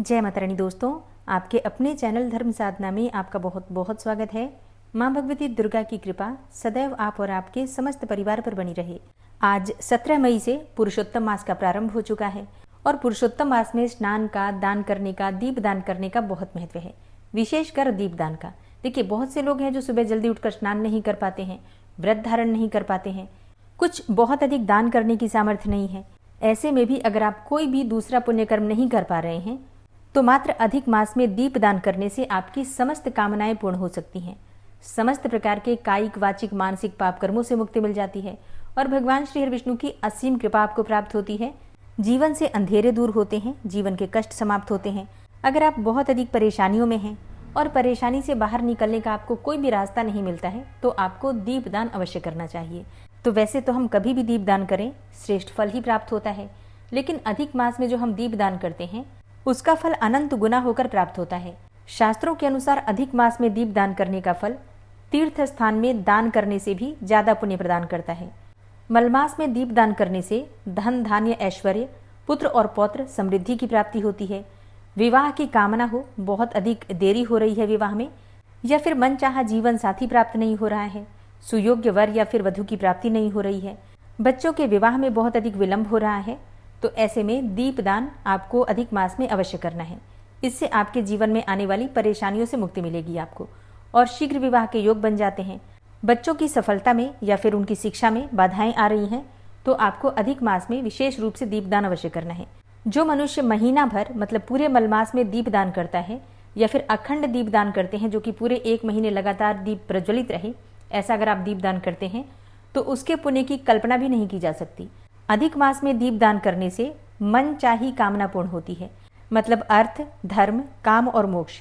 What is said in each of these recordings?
जय माता रानी दोस्तों, आपके अपने चैनल धर्म साधना में आपका बहुत बहुत स्वागत है। माँ भगवती दुर्गा की कृपा सदैव आप और आपके समस्त परिवार पर बनी रहे। आज 17 मई से पुरुषोत्तम मास का प्रारंभ हो चुका है और पुरुषोत्तम मास में स्नान का, दान करने का, दीप दान करने का बहुत महत्व है, विशेषकर दीप दान का। देखिए, बहुत से लोग हैं जो सुबह जल्दी उठकर स्नान नहीं कर पाते हैं, व्रत धारण नहीं कर पाते हैं, कुछ बहुत अधिक दान करने की सामर्थ्य नहीं है। ऐसे में भी अगर आप कोई भी दूसरा पुण्य कर्म नहीं कर पा रहे हैं तो मात्र अधिक मास में दीप दान करने से आपकी समस्त कामनाएं पूर्ण हो सकती हैं। समस्त प्रकार के कायिक, वाचिक, मानसिक पाप कर्मों से मुक्ति मिल जाती है और भगवान श्री हरि विष्णु की असीम कृपा आपको प्राप्त होती है। जीवन से अंधेरे दूर होते हैं, जीवन के कष्ट समाप्त होते हैं। अगर आप बहुत अधिक परेशानियों में हैं और परेशानी से बाहर निकलने का आपको कोई भी रास्ता नहीं मिलता है तो आपको दीप दान अवश्य करना चाहिए। तो वैसे तो हम कभी भी दीप दान करें श्रेष्ठ फल ही प्राप्त होता है, लेकिन अधिक मास में जो हम दीप दान करते हैं उसका फल अनंत गुना होकर प्राप्त होता है। शास्त्रों के अनुसार अधिक मास में दीप दान करने का फल तीर्थ स्थान में दान करने से भी ज्यादा पुण्य प्रदान करता है। मलमास में दीप दान करने से धन, धान्य, ऐश्वर्य, पुत्र और पौत्र, समृद्धि की प्राप्ति होती है। विवाह की कामना हो, बहुत अधिक देरी हो रही है विवाह में, या फिर मनचाहा जीवन साथी प्राप्त नहीं हो रहा है, सुयोग्य वर या फिर वधु की प्राप्ति नहीं हो रही है, बच्चों के विवाह में बहुत अधिक विलंब हो रहा है, तो ऐसे में दीप दान आपको अधिक मास में अवश्य करना है। इससे आपके जीवन में आने वाली परेशानियों से मुक्ति मिलेगी आपको और शीघ्र विवाह के योग बन जाते हैं। बच्चों की सफलता में या फिर उनकी शिक्षा में बाधाएं आ रही हैं तो आपको अधिक मास में विशेष रूप से दीप दान अवश्य करना है। जो मनुष्य महीना भर मतलब पूरे मलमास में दीप दान करता है या फिर अखंड दीप दान करते हैं, जो कि पूरे 1 महीने लगातार दीप प्रज्वलित रहे, ऐसा अगर आप दीप दान करते हैं तो उसके पुण्य की कल्पना भी नहीं की जा सकती। अधिक मास में दीप दान करने से मन चाही कामना पूर्ण होती है, मतलब अर्थ, धर्म, काम और मोक्ष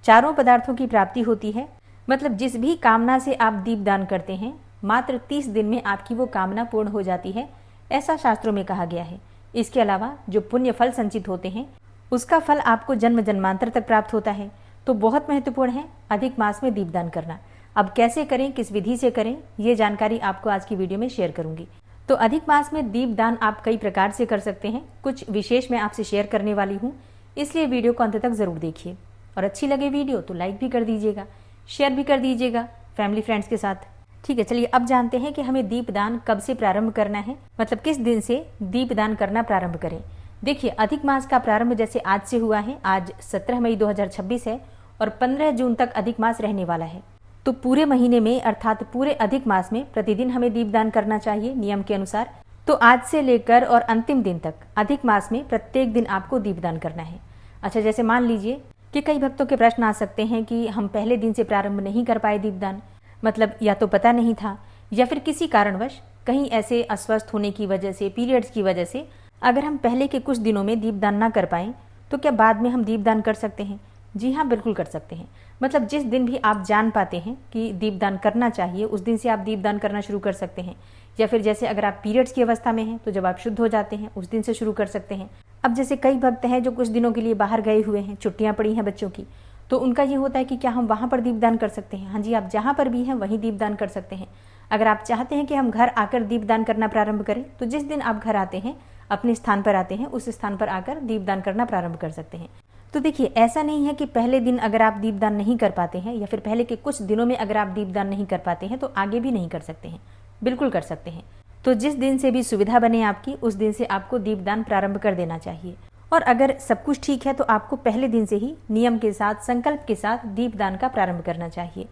चारों पदार्थों की प्राप्ति होती है। मतलब जिस भी कामना से आप दीप दान करते हैं मात्र 30 दिन में आपकी वो कामना पूर्ण हो जाती है, ऐसा शास्त्रों में कहा गया है। इसके अलावा जो पुण्य फल संचित होते हैं उसका फल आपको जन्म जन्मांतर तक प्राप्त होता है। तो बहुत महत्वपूर्ण है अधिक मास में दीप दान करना। अब कैसे करें, किस विधि से करें, ये जानकारी आपको आज की वीडियो में शेयर करूंगी। तो अधिक मास में दीप दान आप कई प्रकार से कर सकते हैं, कुछ विशेष मैं आपसे शेयर करने वाली हूँ, इसलिए वीडियो को अंत तक जरूर देखिए। और अच्छी लगे वीडियो तो लाइक भी कर दीजिएगा, शेयर भी कर दीजिएगा फैमिली फ्रेंड्स के साथ। ठीक है, चलिए अब जानते हैं कि हमें दीप दान कब से प्रारंभ करना है, मतलब किस दिन से दीप दान करना प्रारंभ करें। देखिए, अधिक मास का प्रारंभ जैसे आज से हुआ है, आज 17 मई 2026 है और 15 जून तक अधिक मास रहने वाला है। तो पूरे महीने में अर्थात पूरे अधिक मास में प्रतिदिन हमें दीपदान करना चाहिए नियम के अनुसार। तो आज से लेकर और अंतिम दिन तक अधिक मास में प्रत्येक दिन आपको दीपदान करना है। अच्छा, जैसे मान लीजिए कि कई भक्तों के प्रश्न आ सकते हैं कि हम पहले दिन से प्रारंभ नहीं कर पाए दीपदान, मतलब या तो पता नहीं था या फिर किसी कारणवश कहीं ऐसे अस्वस्थ होने की वजह से, पीरियड्स की वजह से अगर हम पहले के कुछ दिनों में दीपदान ना कर पाएं तो क्या बाद में हम दीपदान कर सकते हैं? जी हाँ, बिल्कुल कर सकते हैं। मतलब जिस दिन भी आप जान पाते हैं कि दीपदान करना चाहिए उस दिन से आप दीपदान करना शुरू कर सकते हैं। या फिर जैसे अगर आप पीरियड्स की अवस्था में हैं तो जब आप शुद्ध हो जाते हैं उस दिन से शुरू कर सकते हैं। अब जैसे कई भक्त हैं जो कुछ दिनों के लिए बाहर गए हुए हैं, छुट्टियां पड़ी हैं बच्चों की, तो उनका ये होता है कि क्या हम वहाँ पर दीपदान कर सकते हैं? हाँ जी, आप जहाँ पर भी हैं वहीं दीपदान कर सकते हैं। अगर आप चाहते हैं कि हम घर आकर दीपदान करना प्रारंभ करें तो जिस दिन आप घर आते हैं, अपने स्थान पर आते हैं, उस स्थान पर आकर दीपदान करना प्रारंभ कर सकते हैं। तो देखिए, ऐसा नहीं है कि पहले दिन अगर आप दीपदान नहीं कर पाते हैं या फिर पहले के कुछ दिनों में अगर आप दीपदान नहीं कर पाते हैं तो आगे भी नहीं कर सकते हैं। बिल्कुल कर सकते हैं। तो जिस दिन से भी सुविधा बने आपकी उस दिन से आपको दीपदान प्रारंभ कर देना चाहिए। और अगर सब कुछ ठीक है तो आपको पहले दिन से ही नियम के साथ, संकल्प के साथ दीपदान का प्रारंभ करना चाहिए।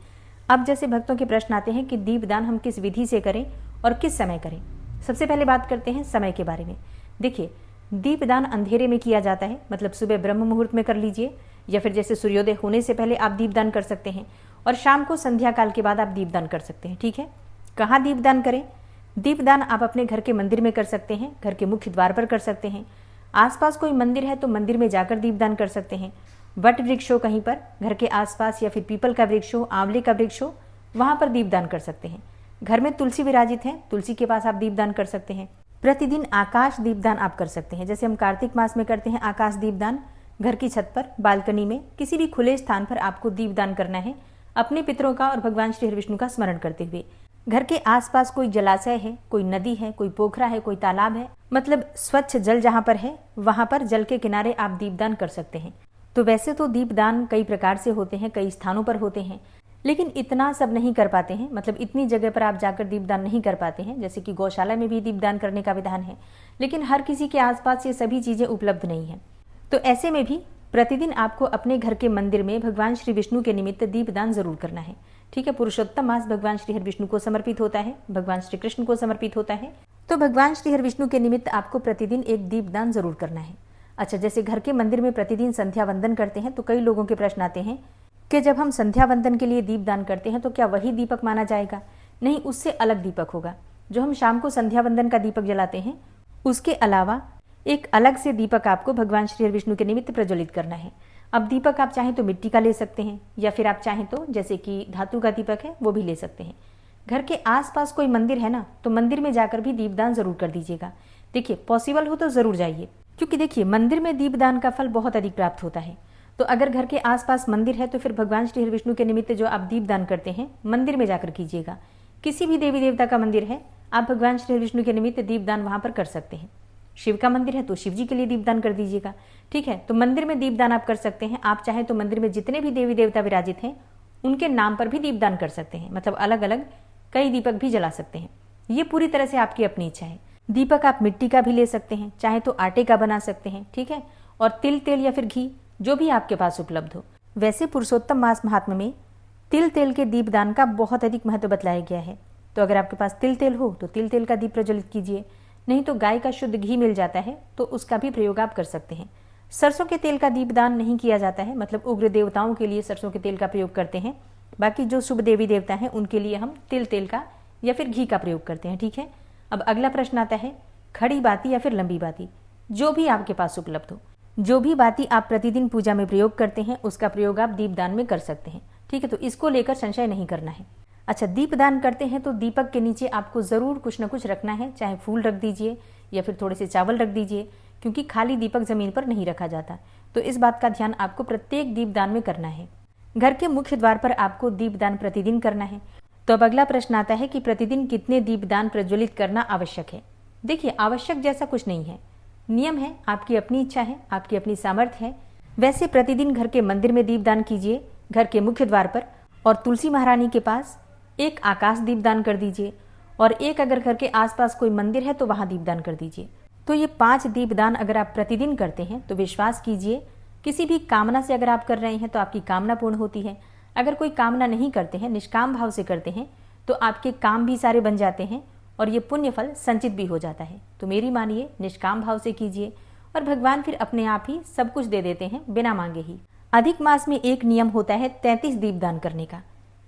अब जैसे भक्तों के प्रश्न आते हैं कि दीपदान हम किस विधि से करें और किस समय करें। सबसे पहले बात करते हैं समय के बारे में। देखिए, दीपदान अंधेरे में किया जाता है, मतलब सुबह ब्रह्म मुहूर्त में कर लीजिए या फिर जैसे सूर्योदय होने से पहले आप दीपदान कर सकते हैं और शाम को संध्या काल के बाद आप दीपदान कर सकते हैं। ठीक है, कहाँ दीपदान करें? दीपदान आप अपने घर के मंदिर में कर सकते हैं, घर के मुख्य द्वार पर कर सकते हैं। आसपास कोई मंदिर है तो मंदिर में जाकर दीपदान कर सकते हैं। वट वृक्ष हो कहीं पर घर के आसपास या फिर पीपल का वृक्ष हो, आंवले का वृक्ष हो, वहां पर दीपदान कर सकते हैं। घर में तुलसी विराजित है, तुलसी के पास आप दीपदान कर सकते हैं। प्रतिदिन आकाश दीपदान आप कर सकते हैं, जैसे हम कार्तिक मास में करते हैं आकाश दीपदान। घर की छत पर, बालकनी में, किसी भी खुले स्थान पर आपको दीपदान करना है अपने पितरों का और भगवान श्री हरि विष्णु का स्मरण करते हुए। घर के आसपास कोई जलाशय है, कोई नदी है, कोई पोखरा है, कोई तालाब है, मतलब स्वच्छ जल जहाँ पर है वहाँ पर जल के किनारे आप दीपदान कर सकते हैं। तो वैसे तो दीपदान कई प्रकार से होते हैं, कई स्थानों पर होते हैं, लेकिन इतना सब नहीं कर पाते हैं, मतलब इतनी जगह पर आप जाकर दीपदान नहीं कर पाते हैं। जैसे कि गौशाला में भी दीपदान करने का विधान है, लेकिन हर किसी के आसपास ये सभी चीजें उपलब्ध नहीं है। तो ऐसे में भी प्रतिदिन आपको अपने घर के मंदिर में भगवान श्री विष्णु के निमित्त दीपदान जरूर करना है। ठीक है, पुरुषोत्तम मास भगवान श्री हरि विष्णु को समर्पित होता है, भगवान श्री कृष्ण को समर्पित होता है, तो भगवान श्री हरि विष्णु के निमित्त आपको प्रतिदिन एक दीपदान जरूर करना है। अच्छा, जैसे घर के मंदिर में प्रतिदिन संध्या वंदन करते हैं, तो कई लोगों के प्रश्न आते हैं कि जब हम संध्या वंदन के लिए दीपदान करते हैं तो क्या वही दीपक माना जाएगा? नहीं, उससे अलग दीपक होगा। जो हम शाम को संध्या वंदन का दीपक जलाते हैं, उसके अलावा एक अलग से दीपक आपको भगवान श्री हरि विष्णु के निमित्त प्रज्वलित करना है। अब दीपक आप चाहें तो मिट्टी का ले सकते हैं, या फिर आप चाहें तो जैसे कि धातु का दीपक है वो भी ले सकते हैं। घर के आसपास कोई मंदिर है ना, तो मंदिर में जाकर भी दीपदान जरूर कर दीजिएगा। देखिए, पॉसिबल हो तो जरूर जाइए, क्योंकि देखिए मंदिर में दीपदान का फल बहुत अधिक प्राप्त होता है। तो अगर घर के आसपास मंदिर है तो फिर भगवान श्री हरि विष्णु के निमित्त जो आप दीपदान करते हैं मंदिर में जाकर कीजिएगा। किसी भी देवी देवता का मंदिर है, आप भगवान श्री हरि विष्णु के निमित्त दीपदान वहां पर कर सकते हैं। शिव का मंदिर है तो शिव जी के लिए दीपदान कर दीजिएगा। ठीक है, तो मंदिर में दीपदान आप कर सकते हैं। आप चाहें तो मंदिर में जितने भी देवी देवता विराजित हैं उनके नाम पर भी दीपदान कर सकते हैं, मतलब अलग अलग कई दीपक भी जला सकते हैं। ये पूरी तरह से आपकी अपनी इच्छा है। दीपक आप मिट्टी का भी ले सकते हैं, चाहे तो आटे का बना सकते हैं। ठीक है, और तिल, तेल या फिर घी, जो भी आपके पास उपलब्ध हो। वैसे पुरुषोत्तम मास महात्म्य में तिल तेल के दीपदान का बहुत अधिक महत्व बतलाया गया है। तो अगर आपके पास तिल तेल हो तो तिल तेल का दीप प्रज्वलित कीजिए, नहीं तो गाय का शुद्ध घी मिल जाता है तो उसका भी प्रयोग आप कर सकते हैं। सरसों के तेल का दीपदान नहीं किया जाता है, मतलब उग्र देवताओं के लिए सरसों के तेल का प्रयोग करते हैं। बाकी जो शुभ देवी देवता हैं उनके लिए हम तिल तेल का या फिर घी का प्रयोग करते हैं। ठीक है, अब अगला प्रश्न आता है, खड़ी बाती या फिर लंबी बाती, जो भी आपके पास उपलब्ध हो। जो भी बाती आप प्रतिदिन पूजा में प्रयोग करते हैं उसका प्रयोग आप दीपदान में कर सकते हैं। ठीक है, तो इसको लेकर संशय नहीं करना है। अच्छा, दीपदान करते हैं तो दीपक के नीचे आपको जरूर कुछ न कुछ रखना है, चाहे फूल रख दीजिए या फिर थोड़े से चावल रख दीजिए, क्योंकि खाली दीपक जमीन पर नहीं रखा जाता। तो इस बात का ध्यान आपको प्रत्येक दीपदान में करना है। घर के मुख्य द्वार पर आपको दीपदान प्रतिदिन करना है। तो अब अगला प्रश्न आता है कि प्रतिदिन कितने दीपदान प्रज्वलित करना आवश्यक है। देखिए, आवश्यक जैसा कुछ नहीं है, नियम है, आपकी अपनी इच्छा है, आपकी अपनी सामर्थ्य है। वैसे प्रतिदिन घर के मंदिर में दीपदान कीजिए, घर के मुख्य द्वार पर, और तुलसी महारानी के पास एक आकाश दीपदान कर दीजिए, और एक अगर घर के आसपास कोई मंदिर है तो वहां दीपदान कर दीजिए। तो ये 5 दीपदान अगर आप प्रतिदिन करते हैं तो विश्वास कीजिए, किसी भी कामना से अगर आप कर रहे हैं तो आपकी कामना पूर्ण होती है। अगर कोई कामना नहीं करते हैं, निष्काम भाव से करते हैं, तो आपके काम भी सारे बन जाते हैं और ये पुण्य फल संचित भी हो जाता है। तो मेरी मानिए, निष्काम भाव से कीजिए और भगवान फिर अपने आप ही सब कुछ दे देते हैं बिना मांगे ही। अधिक मास में एक नियम होता है 33 दीपदान करने का।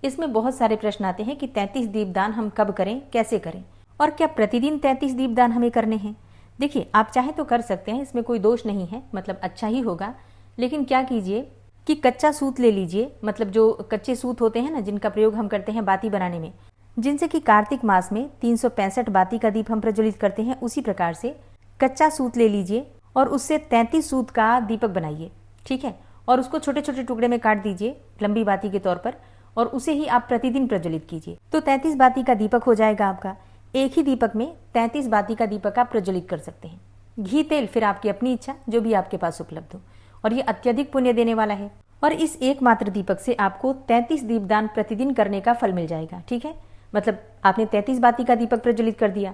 इसमें बहुत सारे प्रश्न आते हैं कि 33 दीपदान हम कब करें, कैसे करें, और क्या प्रतिदिन 33 दीपदान हमें करने हैं। देखिए, आप चाहें तो कर सकते हैं, इसमें कोई दोष नहीं है, मतलब अच्छा ही होगा। लेकिन क्या कीजिए कि कच्चा सूत ले लीजिए, मतलब जो कच्चे सूत होते हैं ना, जिनका प्रयोग हम करते हैं बाती बनाने में, जिनसे कि कार्तिक मास में 365 बाती का दीप हम प्रज्वलित करते हैं, उसी प्रकार से कच्चा सूत ले लीजिए और उससे 33 सूत का दीपक बनाइए। ठीक है, और उसको छोटे छोटे टुकड़े में काट दीजिए लंबी बाती के तौर पर, और उसे ही आप प्रतिदिन प्रज्वलित कीजिए। तो 33 बाती का दीपक हो जाएगा आपका। एक ही दीपक में 33 बाती का दीपक आप प्रज्वलित कर सकते हैं। घी तेल फिर आपकी अपनी इच्छा, जो भी आपके पास उपलब्ध हो, और ये अत्यधिक पुण्य देने वाला है। और इस एकमात्र दीपक से आपको 33 दीपदान प्रतिदिन करने का फल मिल जाएगा। ठीक है, मतलब आपने 33 बाती का दीपक प्रज्वलित कर दिया,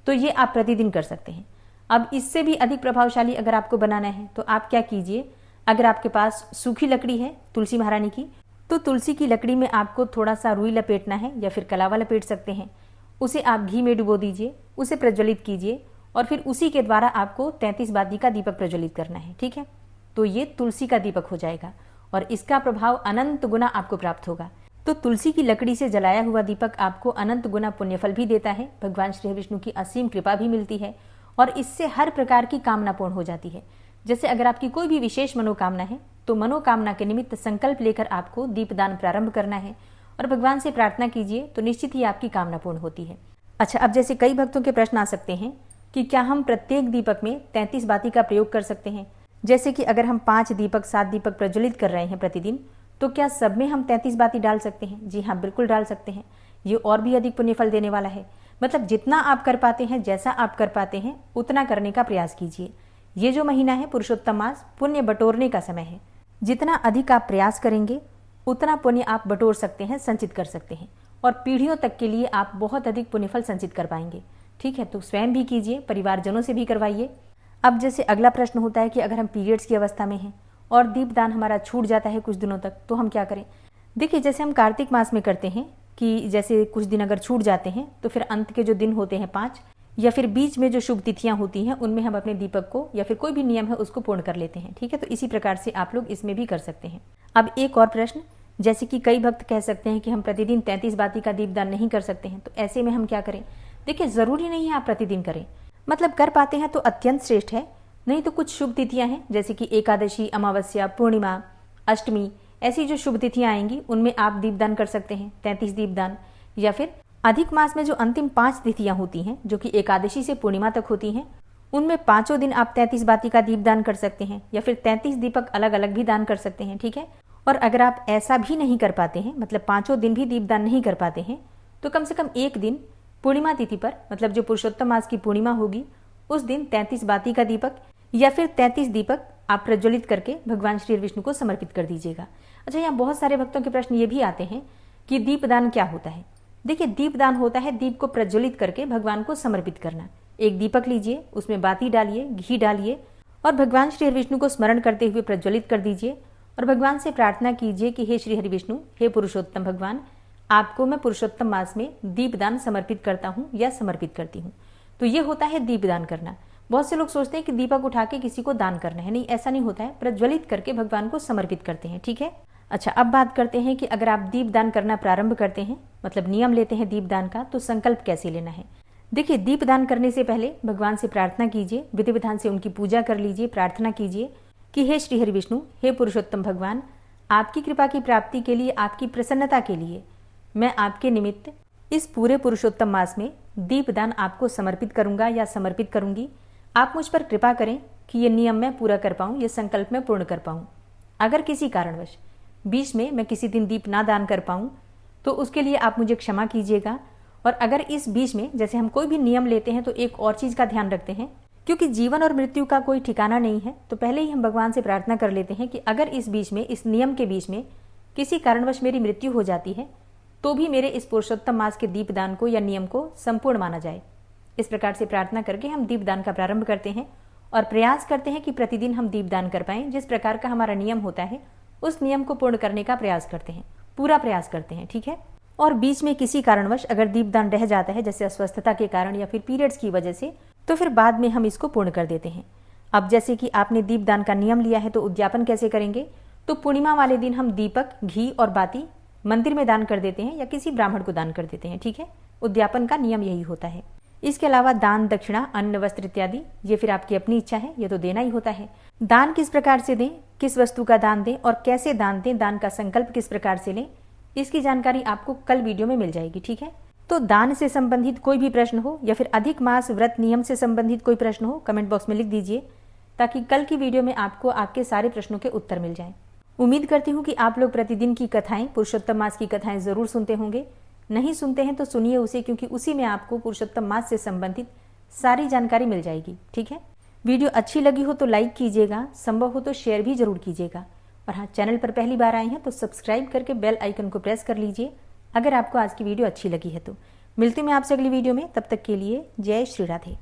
तो ये आप प्रतिदिन कर सकते हैं। अब इससे भी अधिक प्रभावशाली अगर आपको बनाना है तो आप क्या कीजिए, अगर आपके पास सूखी लकड़ी है तुलसी महारानी की, तो तुलसी की लकड़ी में आपको थोड़ा सा रुई लपेटना है या फिर कलावा लपेट सकते हैं। उसे आप घी में डुबो दीजिए, उसे प्रज्वलित कीजिए और फिर उसी के द्वारा आपको 33 बाती का दीपक प्रज्वलित करना है। ठीक है, तो ये तुलसी का दीपक हो जाएगा और इसका प्रभाव अनंत गुना आपको प्राप्त होगा। तो तुलसी की लकड़ी से जलाया हुआ दीपक आपको अनंत गुना पुण्यफल भी देता है, भगवान श्री विष्णु की असीम कृपा भी मिलती है और इससे हर प्रकार की कामना पूर्ण हो जाती है। जैसे अगर आपकी कोई भी विशेष मनोकामना है तो मनोकामना के निमित्त संकल्प लेकर आपको दीपदान प्रारंभ करना है और भगवान से प्रार्थना कीजिए, तो निश्चित ही आपकी कामना पूर्ण होती है। अच्छा, अब जैसे कई भक्तों के प्रश्न आ सकते हैं कि क्या हम प्रत्येक दीपक में 33 बाती का प्रयोग कर सकते हैं। जैसे कि अगर हम 5 दीपक 7 दीपक प्रज्वलित कर रहे हैं प्रतिदिन, तो क्या सब में हम 33 बाती डाल सकते हैं। जी हाँ, बिल्कुल डाल सकते हैं। ये और भी अधिक पुण्यफल देने वाला है। मतलब जितना आप कर पाते हैं, जैसा आप कर पाते हैं उतना करने का प्रयास कीजिए। ये जो महीना है पुरुषोत्तम मास पुण्य बटोरने का समय है। जितना अधिक आप प्रयास करेंगे उतना पुण्य आप बटोर सकते हैं, संचित कर सकते हैं और पीढ़ियों तक के लिए आप बहुत अधिक पुण्यफल संचित कर पाएंगे। ठीक है, तो स्वयं भी कीजिए, परिवारजनों से भी करवाइए। अब जैसे अगला प्रश्न होता है कि अगर हम पीरियड्स की अवस्था में हैं और दीपदान हमारा छूट जाता है कुछ दिनों तक, तो हम क्या करें। देखिए, जैसे हम कार्तिक मास में करते हैं कि जैसे कुछ दिन अगर छूट जाते हैं तो फिर अंत के जो दिन होते हैं 5 या फिर बीच में जो शुभ तिथियां होती हैं उनमें हम अपने दीपक को या फिर कोई भी नियम है उसको पूर्ण कर लेते हैं। ठीक है, तो इसी प्रकार से आप लोग इसमें भी कर सकते हैं। अब एक और प्रश्न, जैसे कि कई भक्त कह सकते हैं कि हम प्रतिदिन 33 बाती का दीपदान नहीं कर सकते हैं, तो ऐसे में हम क्या करें। देखिए, जरूरी नहीं है आप प्रतिदिन करें, मतलब कर पाते हैं तो अत्यंत श्रेष्ठ है, नहीं तो कुछ शुभ तिथियां हैं जैसे कि एकादशी, अमावस्या, पूर्णिमा, अष्टमी, ऐसी जो शुभ तिथियां आएंगी उनमें आप दीपदान कर सकते हैं, 33 दीपदान। या फिर अधिक मास में जो अंतिम 5 तिथियां होती हैं जो कि एकादशी से पूर्णिमा तक होती हैं, उनमें 5 दिन आप 33 बाती का दीपदान कर सकते हैं या फिर 33 दीपक अलग अलग भी दान कर सकते हैं। ठीक है, और अगर आप ऐसा भी नहीं कर पाते हैं, मतलब 5 दिन भी दीपदान नहीं कर पाते हैं, तो कम से कम एक दिन पूर्णिमा तिथि पर, मतलब जो पुरुषोत्तम मास की पूर्णिमा होगी उस दिन 33 बाती का दीपक या फिर 33 दीपक आप प्रज्वलित करके भगवान श्री विष्णु को समर्पित कर दीजिएगा। अच्छा, यहाँ बहुत सारे भक्तों के प्रश्न ये भी आते हैं कि दीपदान क्या होता है। देखिए, दीपदान होता है दीप को प्रज्वलित करके भगवान को समर्पित करना। एक दीपक लीजिए, उसमें बाती डालिए, घी डालिए और भगवान श्री हरिविष्णु को स्मरण करते हुए प्रज्वलित कर दीजिए और भगवान से प्रार्थना कीजिए कि हे श्री हरिविष्णु, हे पुरुषोत्तम भगवान, आपको मैं पुरुषोत्तम मास में दीपदान समर्पित करता हूँ या समर्पित करती हूँ। तो ये होता है दीपदान करना। बहुत से लोग सोचते हैं कि दीपक उठा के किसी को दान करना है, नहीं, ऐसा नहीं होता है, प्रज्वलित करके भगवान को समर्पित करते हैं। ठीक है, अच्छा, अब बात करते हैं कि अगर आप दीपदान करना प्रारंभ करते हैं, मतलब नियम लेते हैं दीपदान का, तो संकल्प कैसे लेना है। देखिए, दीपदान करने से पहले भगवान से प्रार्थना कीजिए, विधि विधान से उनकी पूजा कर लीजिए, प्रार्थना कीजिए कि हे श्री हरि विष्णु, हे पुरुषोत्तम भगवान, आपकी कृपा की प्राप्ति के लिए, आपकी प्रसन्नता के लिए मैं आपके निमित्त इस पूरे पुरुषोत्तम मास में दीपदान आपको समर्पित करूंगा या समर्पित करूंगी। आप मुझ पर कृपा करें कि ये नियम मैं पूरा कर पाऊं, ये संकल्प मैं पूर्ण कर पाऊं। अगर किसी कारणवश बीच में मैं किसी दिन दीप ना दान कर पाऊं तो उसके लिए आप मुझे क्षमा कीजिएगा। और अगर इस बीच में, जैसे हम कोई भी नियम लेते हैं तो एक और चीज का ध्यान रखते हैं, क्योंकि जीवन और मृत्यु का कोई ठिकाना नहीं है, तो पहले ही हम भगवान से प्रार्थना कर लेते हैं कि अगर इस बीच में, इस नियम के बीच में किसी कारणवश मेरी मृत्यु हो जाती है तो भी मेरे इस पुरुषोत्तम मास के दीपदान को या नियम को संपूर्ण माना जाए। इस प्रकार से प्रार्थना करके हम दीपदान का प्रारंभ करते हैं और प्रयास करते हैं कि प्रतिदिन हम दीपदान कर पाएं। जिस प्रकार का हमारा नियम होता है उस नियम को पूर्ण करने का प्रयास करते हैं, पूरा प्रयास करते हैं। ठीक है, और बीच में किसी कारणवश अगर दीपदान रह जाता है, जैसे अस्वस्थता के कारण या फिर पीरियड्स की वजह से, तो फिर बाद में हम इसको पूर्ण कर देते हैं। अब जैसे कि आपने दीपदान का नियम लिया है तो उद्यापन कैसे करेंगे, तो पूर्णिमा वाले दिन हम दीपक, घी और बाती मंदिर में दान कर देते हैं या किसी ब्राह्मण को दान कर देते हैं। ठीक है, उद्यापन का नियम यही होता है। इसके अलावा दान, दक्षिणा, अन्न, वस्त्र इत्यादि ये फिर आपकी अपनी इच्छा है, ये तो देना ही होता है। दान किस प्रकार से दें, किस वस्तु का दान दें और कैसे दान दें, दान का संकल्प किस प्रकार से लें, इसकी जानकारी आपको कल वीडियो में मिल जाएगी। ठीक है, तो दान से संबंधित कोई भी प्रश्न हो या फिर अधिक मास व्रत नियम से संबंधित कोई प्रश्न हो, कमेंट बॉक्स में लिख दीजिए ताकि कल की वीडियो में आपको आपके सारे प्रश्नों के उत्तर मिल जाएं। उम्मीद करती हूँ कि आप लोग प्रतिदिन की कथाएं, पुरुषोत्तम मास की कथाएं जरूर सुनते होंगे। नहीं सुनते हैं तो सुनिए उसे, क्योंकि उसी में आपको पुरुषोत्तम मास से संबंधित सारी जानकारी मिल जाएगी। ठीक है, वीडियो अच्छी लगी हो तो लाइक कीजिएगा, संभव हो तो शेयर भी जरूर कीजिएगा। और हाँ, चैनल पर पहली बार आए हैं तो सब्सक्राइब करके बेल आइकन को प्रेस कर लीजिए अगर आपको आज की वीडियो अच्छी लगी है तो। मिलती हूँ मैं आपसे अगली वीडियो में, तब तक के लिए जय श्री राधे।